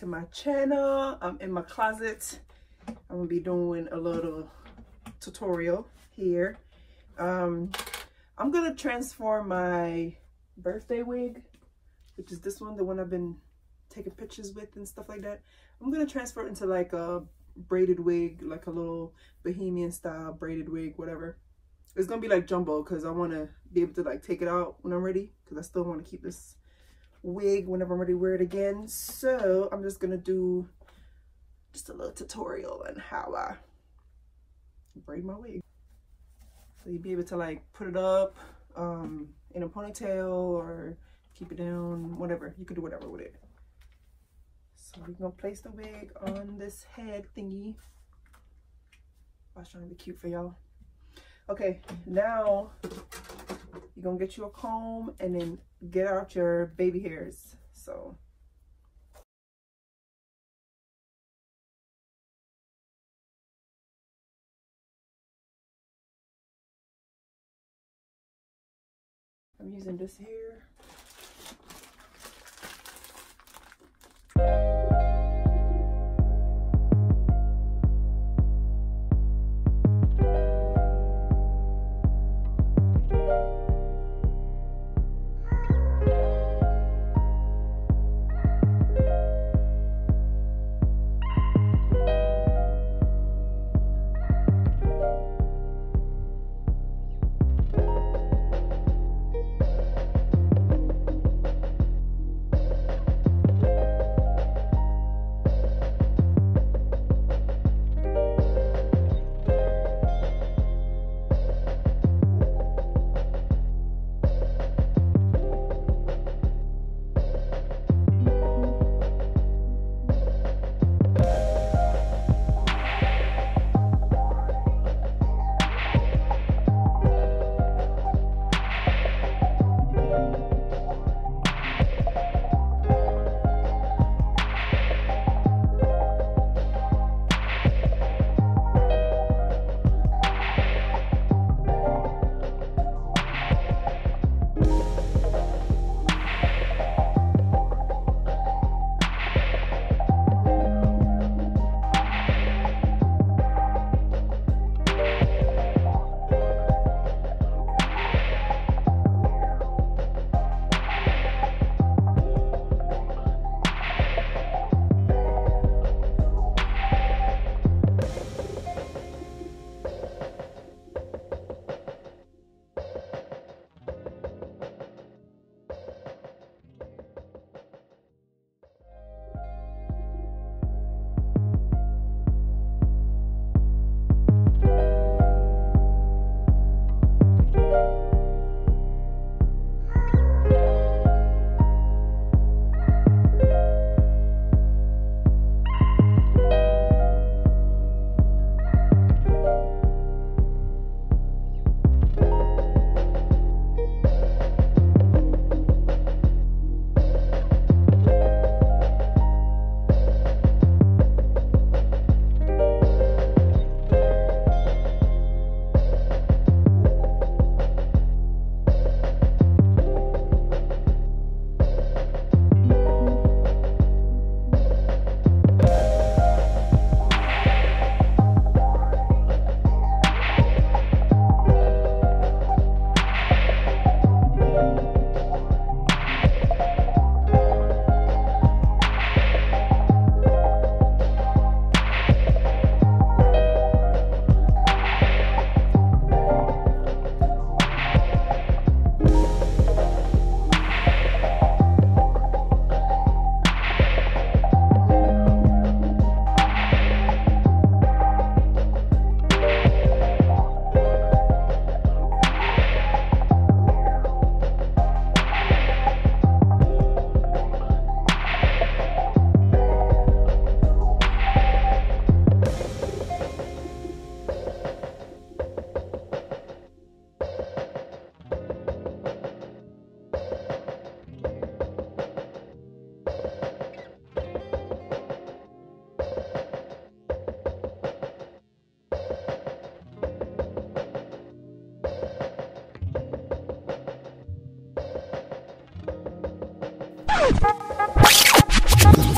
to my channel. I'm in my closet. I'm gonna be doing a little tutorial here. I'm gonna transform my birthday wig, which is this one, the one I've been taking pictures with and stuff like that. I'm gonna transfer it into like a braided wig, like a little bohemian style braided wig, whatever. It's gonna be like jumbo because I want to be able to like take it out when I'm ready, because I still want to keep this wig whenever I'm ready to wear it again. So I'm just gonna do just a little tutorial on how I braid my wig, so you'll be able to like put it up in a ponytail or keep it down, whatever. You could do whatever with it. So we're gonna place the wig on this head thingy. I was trying to be cute for y'all. Okay, now you're gonna get you a comb and then get out your baby hairs. So I'm using this hair.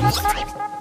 Subscribe.